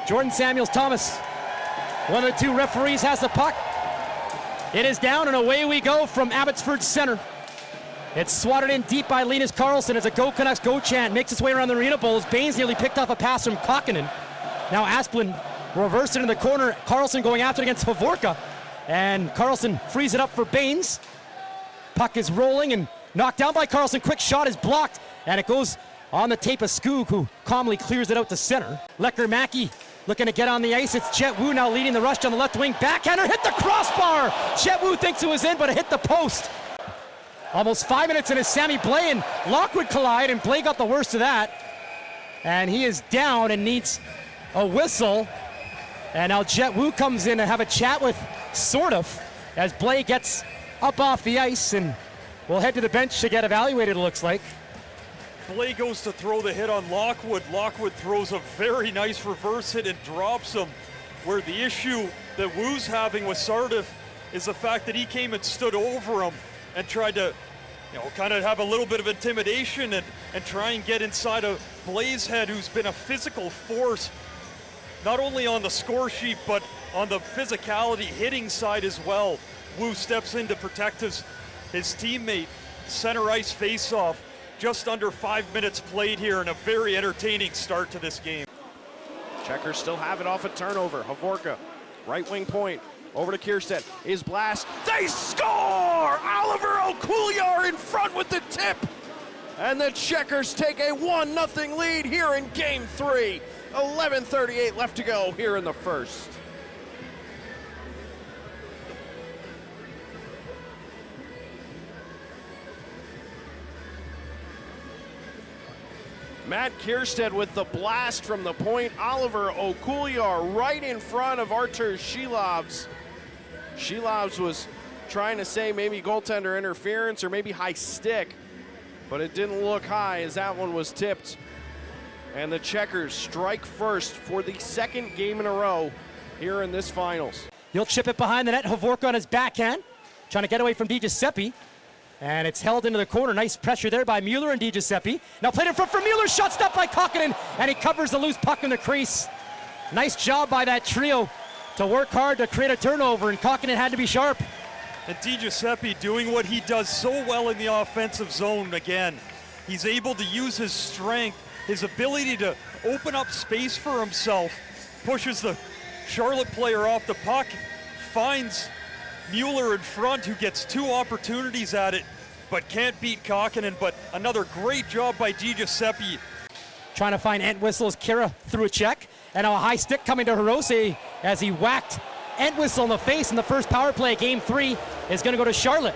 Jordan Samuels-Thomas, one of the two referees, has the puck. It is down and away we go from Abbotsford center. It's swatted in deep by Linus Karlsson as a Go Canucks Go chant makes its way around the arena bowls. Baines nearly picked off a pass from Kokkonen. Now Asplund reversed it in the corner. Karlsson going after it against Hovorka. And Karlsson frees it up for Baines. Puck is rolling and knocked down by Karlsson. Quick shot is blocked. And it goes on the tape of Skoog, who calmly clears it out to center. Lecker-Mackey looking to get on the ice. It's Chet Wu now leading the rush down the left wing. Backhander hit the crossbar. Chet Wu thinks it was in, but it hit the post. Almost 5 minutes in as Sammy Blais and Lockwood collide, and Blais got the worst of that. And he is down and needs a whistle. And now Chet Wu comes in and have a chat with sort of as Blais gets up off the ice, and we'll head to the bench to get evaluated, it looks like. Blais goes to throw the hit on Lockwood. Lockwood throws a very nice reverse hit and drops him. Where the issue that Wu's having with Sardif is the fact that he came and stood over him and tried to, kind of have a little bit of intimidation and try and get inside of Blais' head, who's been a physical force, not only on the score sheet, but on the physicality hitting side as well. Wu steps in to protect his teammate. Center ice face-off. Just under 5 minutes played here, and a very entertaining start to this game. Checkers still have it off a turnover. Hovorka, right wing point, over to Kierstead. Is blast. They score! Oliver Okuliar in front with the tip. And the Checkers take a 1-0 lead here in Game 3. 11:38 left to go here in the first. Matt Kierstead with the blast from the point. Oliver Okuliar right in front of Artūrs Šilovs. Šilovs was trying to say maybe goaltender interference or maybe high stick, but it didn't look high as that one was tipped. And the Checkers strike first for the second game in a row here in this finals. He'll chip it behind the net. Hovorka on his backhand, trying to get away from Di Giuseppe. And it's held into the corner. Nice pressure there by Mueller and Di Giuseppe. Now played in front for Mueller, shot stopped by Kokkonen, and he covers the loose puck in the crease. Nice job by that trio to work hard to create a turnover, and Kokkonen had to be sharp. And Di Giuseppe doing what he does so well in the offensive zone again. He's able to use his strength, his ability to open up space for himself, pushes the Charlotte player off the puck, finds Mueller in front, who gets two opportunities at it, but can't beat Kokkonen. But another great job by Di Giuseppe. Trying to find Entwistle as Kira through a check. And now a high stick coming to Hirose as he whacked Entwistle in the face in the first power play. Game 3 is going to go to Charlotte.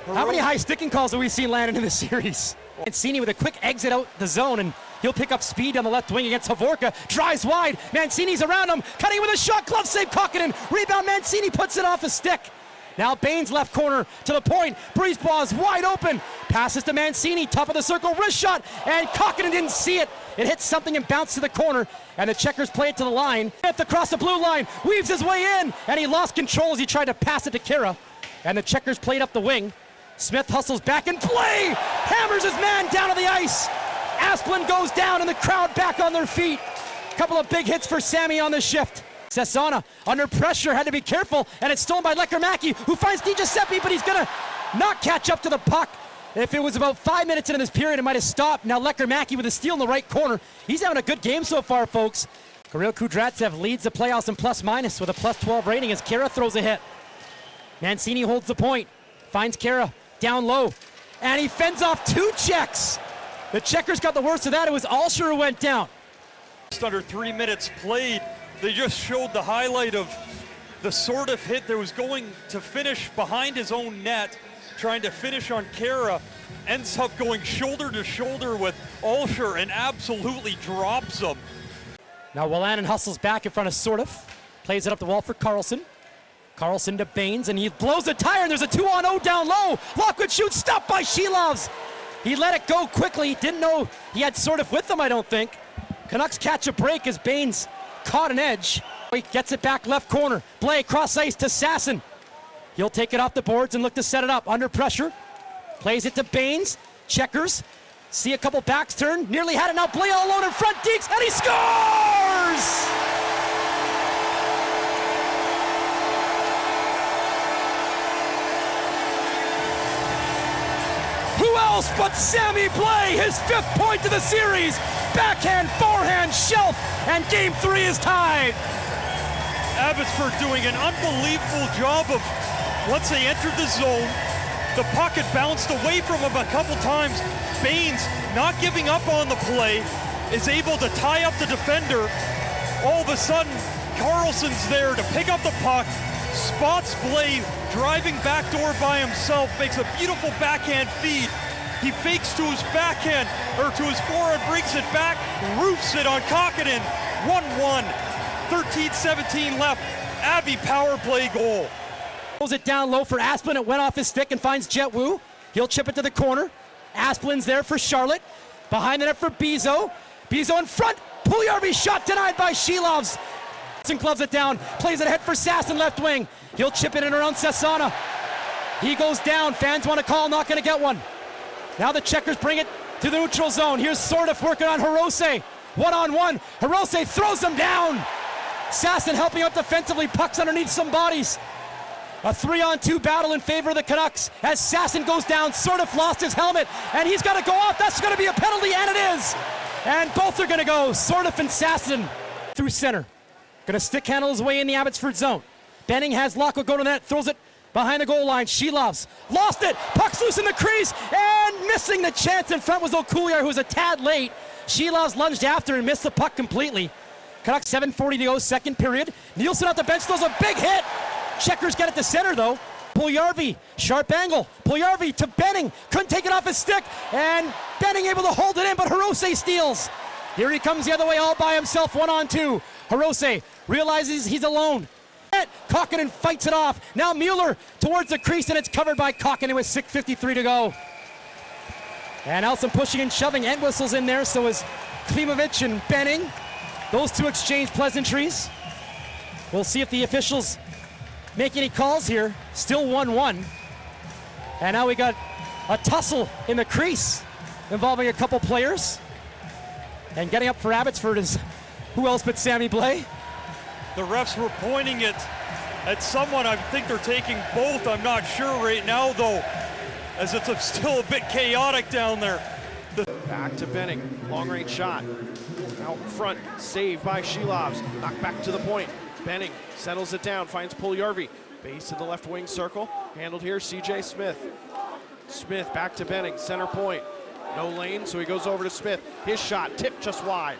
How many high sticking calls have we seen landed in this series? Mancini with a quick exit out the zone, and he'll pick up speed on the left wing against Hovorka. Drives wide. Mancini's around him. Cutting with a shot. Glove save Kokkonen. Rebound. Mancini puts it off a stick. Now Baines left corner to the point. Brisebois is wide open. Passes to Mancini. Top of the circle. Wrist shot. And Kokkonen didn't see it. It hit something and bounced to the corner. And the Checkers play it to the line. Across the blue line. Weaves his way in. And he lost control as he tried to pass it to Kira. And the Checkers played up the wing. Smith hustles back in play. Hammers his man down to the ice. Asplund goes down and the crowd back on their feet. Couple of big hits for Sammy on the shift. Cesana under pressure, had to be careful, and it's stolen by Lecker-Mackey, who finds Di Giuseppe, but he's gonna not catch up to the puck. If it was about 5 minutes into this period, it might have stopped. Now Lecker-Mackey with a steal in the right corner. He's having a good game so far, folks. Kirill Kudratsev leads the playoffs in plus-minus with a +12 rating as Kira throws a hit. Mancini holds the point, finds Kira down low, and he fends off 2 checks. The Checkers got the worst of that. It was Alsher who went down. Just under 3 minutes played. They just showed the highlight of the sort of hit that was going to finish behind his own net, trying to finish on Kara. Ends up going shoulder to shoulder with Alsher and absolutely drops him. Now Wolanin hustles back in front of Sortif. Plays it up the wall for Karlsson. Karlsson to Baines, and he blows a tire, and there's a 2-on-0 down low. Lockwood shoots, stopped by Šilovs. He let it go quickly. Didn't know he had Sortif with him, I don't think. Canucks catch a break as Baines caught an edge. He gets it back left corner. Blais cross ice to Sasson. He'll take it off the boards and look to set it up. Under pressure. Plays it to Baines. Checkers. See a couple backs turn. Nearly had it now. Blais all alone in front. Deeks, and he scores! but Sammy Blais, his 5th point of the series. Backhand, forehand, shelf, and game 3 is tied. Abbotsford doing an unbelievable job of, once they entered the zone, the puck had bounced away from him a couple times. Baines, not giving up on the play, is able to tie up the defender. All of a sudden, Carlson's there to pick up the puck, spots Blais driving backdoor by himself, makes a beautiful backhand feed. He fakes to his backhand, or to his forehand, brings it back, roofs it on Kokkonen. 1-1, 13-17 left. Abbey power play goal. Throws it down low for Asplund. It went off his stick and finds Jet Wu. He'll chip it to the corner. Asplund's there for Charlotte. Behind the net for Bizo. Bizo in front. Puljujärvi shot denied by Šilovs. Gloves it down. Plays it ahead for Sasson left wing. He'll chip it in around Sassana. He goes down. Fans want to call. Not going to get one. Now the Checkers bring it to the neutral zone. Here's Sordif working on Hirose. One-on-one. Hirose throws him down. Sasson helping out defensively. Puck's underneath some bodies. A 3-on-2 battle in favor of the Canucks as Sasson goes down. Sordif lost his helmet, and he's got to go off. That's going to be a penalty, and it is. And both are going to go. Sordif and Sasson through center. Going to stick handle his way in the Abbotsford zone. Benning has Locko go to the net, throws it behind the goal line. Šilovs lost it. Puck's loose in the crease, and missing the chance in front was Okuliar, who was a tad late. Šilovs lunged after and missed the puck completely. Canucks 7:40 to go, second period. Nielsen off the bench throws a big hit. Checkers get it to center though. Puljujärvi, sharp angle. Puljujärvi to Benning, couldn't take it off his stick, and Benning able to hold it in, but Hirose steals. Here he comes the other way all by himself, 1-on-2. Hirose realizes he's alone. Kokkonen fights it off. Now Mueller towards the crease, and it's covered by Kokkonen with 6:53 to go. And Elson pushing and shoving. Entwistle's in there, so is Klimovic and Benning. Those two exchange pleasantries. We'll see if the officials make any calls here. Still 1-1. And now we got a tussle in the crease involving a couple players. And getting up for Abbotsford is who else but Sammy Blais? The refs were pointing it at someone. I think they're taking both. I'm not sure right now, though, as it's still a bit chaotic down there. Back to Benning, long-range shot. Out in front, saved by Šilovs. Knocked back to the point. Benning settles it down, finds Puljujärvi. Base in the left wing circle. Handled here, C.J. Smith. Smith back to Benning, center point. No lane, so he goes over to Smith. His shot, tipped just wide.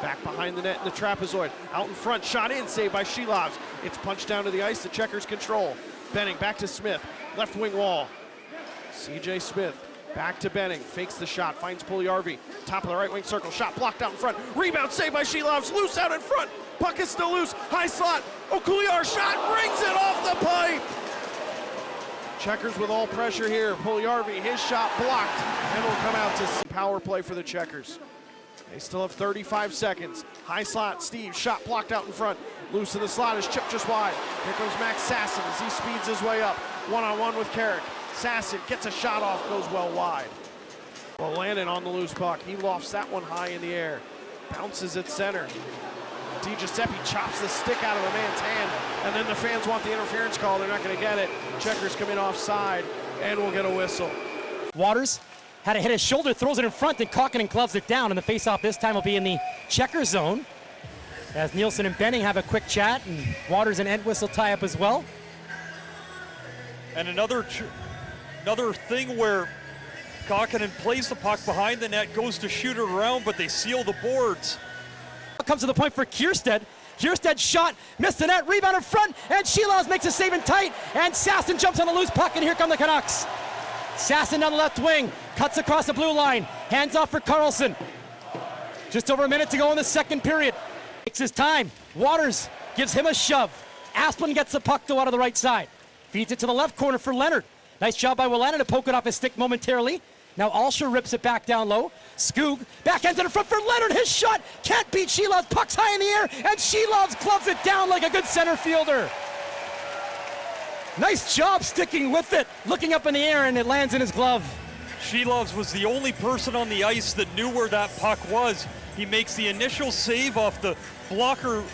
Back behind the net in the trapezoid. Out in front, shot in, saved by Šilovs. It's punched down to the ice, the Checkers control. Benning back to Smith, left wing wall. C.J. Smith back to Benning, fakes the shot, finds Puljujärvi. Top of the right wing circle, shot blocked out in front. Rebound saved by Šilovs, loose out in front. Puck is still loose, high slot. Okuliar shot, brings it off the pipe. Checkers with all pressure here. Puljujärvi, his shot blocked, and will come out to power play for the Checkers. They still have 35 seconds. High slot, Steve, shot blocked out in front. Loose in the slot is chipped just wide. Here comes Max Sasson as he speeds his way up. One-on-one with Carrick. Sasson gets a shot off, goes well wide. Well, Landon on the loose puck. He lofts that one high in the air. Bounces at center. Di Giuseppe chops the stick out of a man's hand, and then the fans want the interference call. They're not going to get it. Checkers come in offside, and we'll get a whistle. Waters had to hit his shoulder, throws it in front, and Kokkonen gloves it down, and the face-off this time will be in the Checker zone. As Nielsen and Benning have a quick chat, and Waters and Entwistle tie up as well. And another thing where Kokkonen plays the puck behind the net, goes to shoot it around, but they seal the boards. Comes to the point for Kierstead. Kierstead shot, missed the net, rebound in front, and Šilovs makes a save in tight, and Sasson jumps on the loose puck, and here come the Canucks. Sasson down the left wing, cuts across the blue line, hands off for Carlson. Just over a minute to go in the second period. Takes his time. Waters gives him a shove. Asplund gets the puck though out of the right side. Feeds it to the left corner for Leonard. Nice job by Wallana to poke it off his stick momentarily. Now Alsher rips it back down low. Skoog backhands it in front for Leonard. His shot can't beat Šilovs. Puck's high in the air, and Šilovs gloves it down like a good center fielder. Nice job sticking with it, looking up in the air, and it lands in his glove. Šilovs was the only person on the ice that knew where that puck was. He makes the initial save off the blocker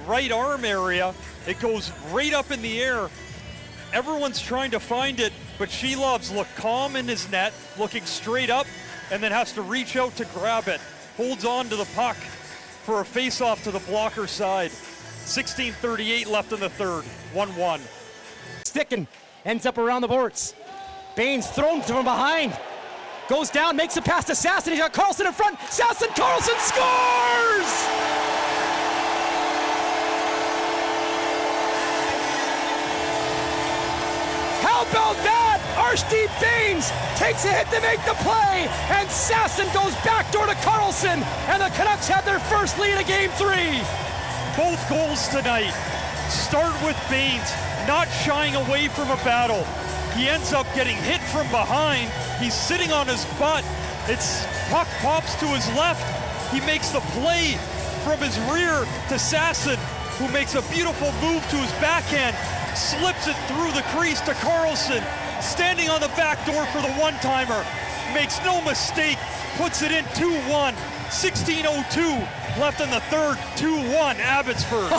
right arm area. It goes right up in the air. Everyone's trying to find it, but Šilovs looked calm in his net, looking straight up, and then has to reach out to grab it. Holds on to the puck for a face-off to the blocker side. 16:38 left in the third, 1-1. Sticking, ends up around the boards. Baines thrown from behind. Goes down, makes a pass to Sasson. He's got Karlsson in front. Sasson, Karlsson scores! How about that? Artūrs Baines takes a hit to make the play, and Sasson goes backdoor to Karlsson, and the Canucks have their first lead of Game 3. Both goals tonight start with Baines not shying away from a battle. He ends up getting hit from behind. He's sitting on his butt. It's puck pops to his left. He makes the play from his rear to Sasson, who makes a beautiful move to his backhand, slips it through the crease to Karlsson, standing on the back door for the one-timer. Makes no mistake, puts it in 2-1. 16:02 left in the third, 2-1 Abbotsford.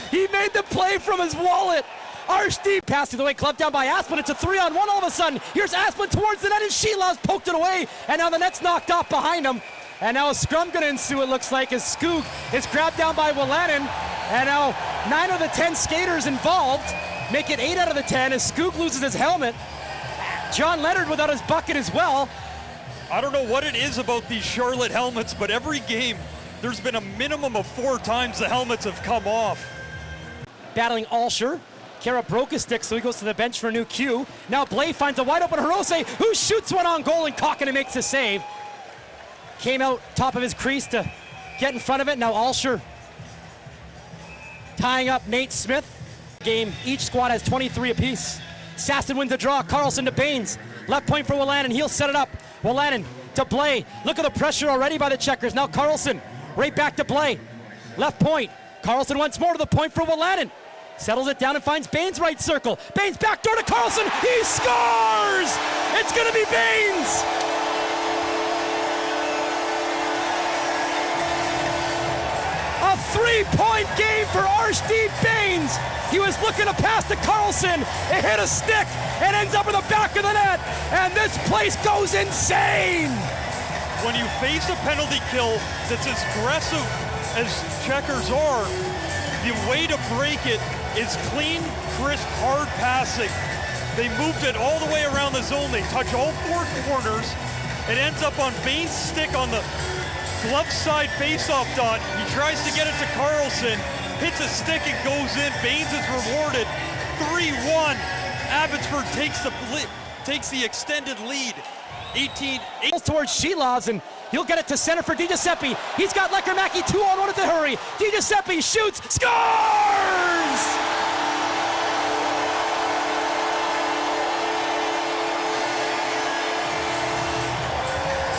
He made the play from his wallet. Artūrs passed it away, clubbed down by Asplund. It's a 3-on-1 all of a sudden. Here's Asplund towards the net, and Šilovs poked it away, and now the net's knocked off behind him. And now a scrum gonna ensue, it looks like, as Skoog is grabbed down by Wolanin. And now 9 of the 10 skaters involved make it 8 out of the 10 as Skoog loses his helmet. John Leonard without his bucket as well. I don't know what it is about these Charlotte helmets, but every game there's been a minimum of 4 times the helmets have come off. Battling Alsher. Kara broke his stick, so he goes to the bench for a new cue. Now Blais finds a wide open Hirose, who shoots one on goal, and Kaukonen makes a save. Came out top of his crease to get in front of it. Now Alsher tying up Nate Smith. Game, each squad has 23 apiece. Sasson wins the draw, Karlsson to Baines. Left point for Wolanin, he'll set it up. Wolanin to Blais. Look at the pressure already by the checkers. Now Karlsson, right back to Blais. Left point, Karlsson once more to the point for Wolanin. Settles it down and finds Baines right circle. Baines backdoor to Karlsson, he scores! It's gonna be Baines! A 3-point game for Artūrs Baines. He was looking to pass to Karlsson. It hit a stick and ends up in the back of the net. And this place goes insane. When you face a penalty kill that's as aggressive as checkers are, the way to break it is clean, crisp, hard passing. They moved it all the way around the zone. They touch all 4 corners. It ends up on Baines' stick on the glove side face-off dot. He tries to get it to Karlsson, hits a stick and goes in. Baines is rewarded. 3-1. Abbotsford takes the extended lead. 18 towards Šilovs, and he'll get it to center for DiGiuseppe. He's got Lekkerimäki 2-on-1 at the hurry. DiGiuseppe shoots, scores!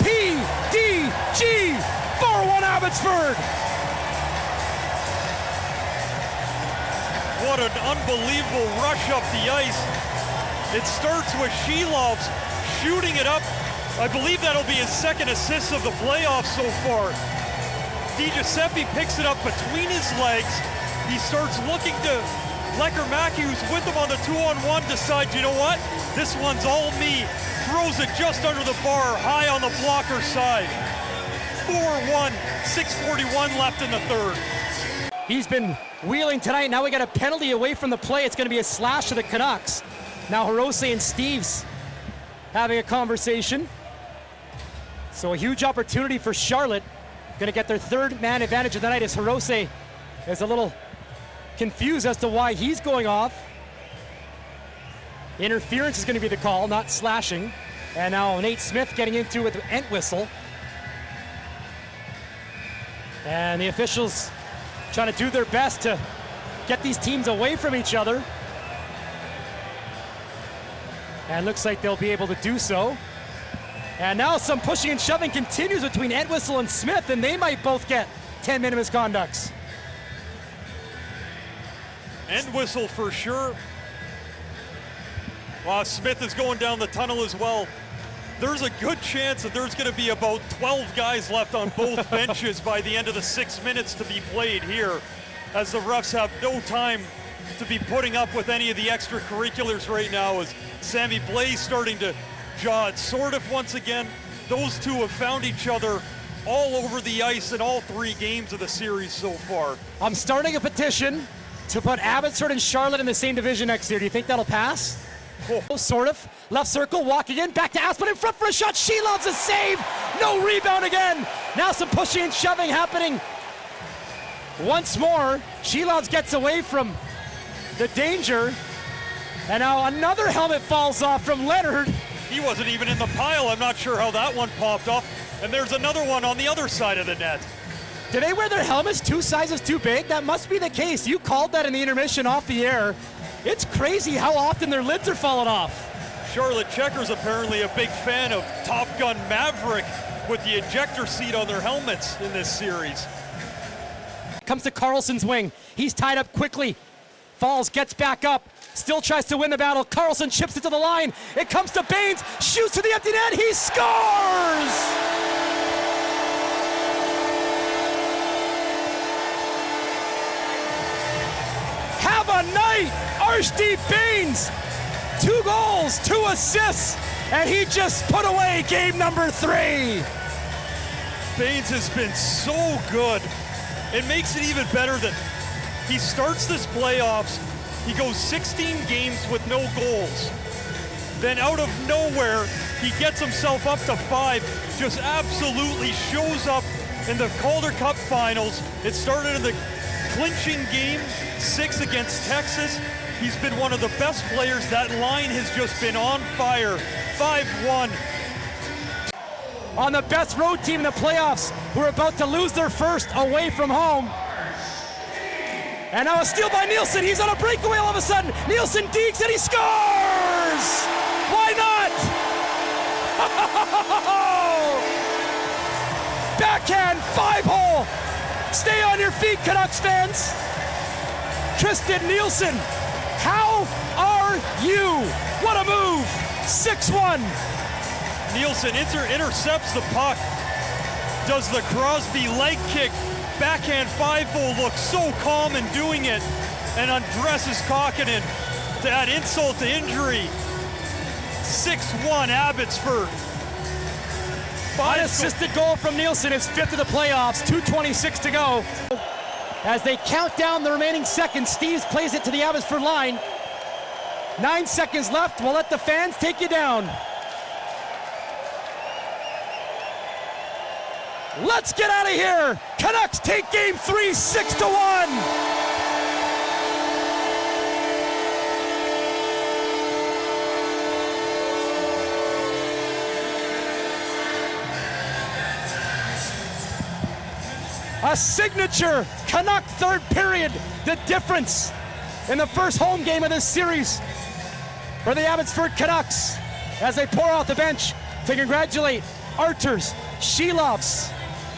PDG 4-1 Abbotsford. What an unbelievable rush up the ice. It starts with Šilovs shooting it up. I believe that'll be his second assist of the playoffs so far. DiGiuseppe picks it up between his legs. He starts looking to Lekkerimäki, who's with him on the 2-on-1, decides, you know what? This one's all me. Throws it just under the bar, high on the blocker side. 4-1, 6:41 left in the third. He's been wheeling tonight. Now we got a penalty away from the play. It's going to be a slash to the Canucks. Now Hirose and Steves having a conversation. So a huge opportunity for Charlotte. Going to get their 3rd man advantage of the night as Hirose is a little confused as to why he's going off. Interference is going to be the call, not slashing. And now Nate Smith getting into it with Entwistle. And the officials trying to do their best to get these teams away from each other. And looks like they'll be able to do so. And now some pushing and shoving continues between Entwistle and Smith, and they might both get 10-minute misconducts. Entwistle for sure. While Smith is going down the tunnel as well. There's a good chance that there's going to be about 12 guys left on both benches by the end of the 6 minutes to be played here, as the refs have no time to be putting up with any of the extracurriculars right now, as Sammy Blais starting to jaw at Sordif once again. Those two have found each other all over the ice in all 3 games of the series so far. I'm starting a petition to put Abbotsford and Charlotte in the same division next year. Do you think that'll pass? Oh, sort of. Left circle, walking in, back to Aspen in front for a shot. Šilovs a save. No rebound again. Now some pushing and shoving happening. Once more, Šilovs gets away from the danger. And now another helmet falls off from Leonard. He wasn't even in the pile. I'm not sure how that one popped off. And there's another one on the other side of the net. Do they wear their helmets 2 sizes too big? That must be the case. You called that in the intermission off the air. It's crazy how often their lids are falling off. Charlotte Checkers apparently a big fan of Top Gun Maverick with the ejector seat on their helmets in this series. Comes to Carlson's wing. He's tied up quickly. Falls, gets back up. Still tries to win the battle. Carlson chips it to the line. It comes to Baines. Shoots to the empty net. He scores! Have a night, Artūrs Baines. 2 goals, 2 assists, and he just put away game number 3. Baines has been so good. It makes it even better that he starts this playoffs, he goes 16 games with no goals. Then out of nowhere, he gets himself up to 5, just absolutely shows up in the Calder Cup Finals. It started in the clinching game 6 against Texas. He's been one of the best players. That line has just been on fire. 5-1. On the best road team in the playoffs, who are about to lose their first away from home. And now a steal by Nielsen. He's on a breakaway all of a sudden. Nielsen dekes and he scores! Why not? Backhand 5-hole. Stay on your feet, Canucks fans. Tristan Nielsen, how are you? What a move! 6-1. Nielsen intercepts the puck, does the Crosby leg kick, backhand 5-hole, looks so calm in doing it, and undresses Kokkonen to add insult to injury. 6-1 Abbotsford. Unassisted goal from Nielsen, his 5th of the playoffs, 2:26 to go. As they count down the remaining seconds, Steves plays it to the Abbotsford line. 9 seconds left, we'll let the fans take you down. Let's get out of here! Canucks take game 3, 6-1! A signature Canuck 3rd period, the difference in the first home game of this series for the Abbotsford Canucks as they pour out the bench to congratulate Artūrs Šilovs.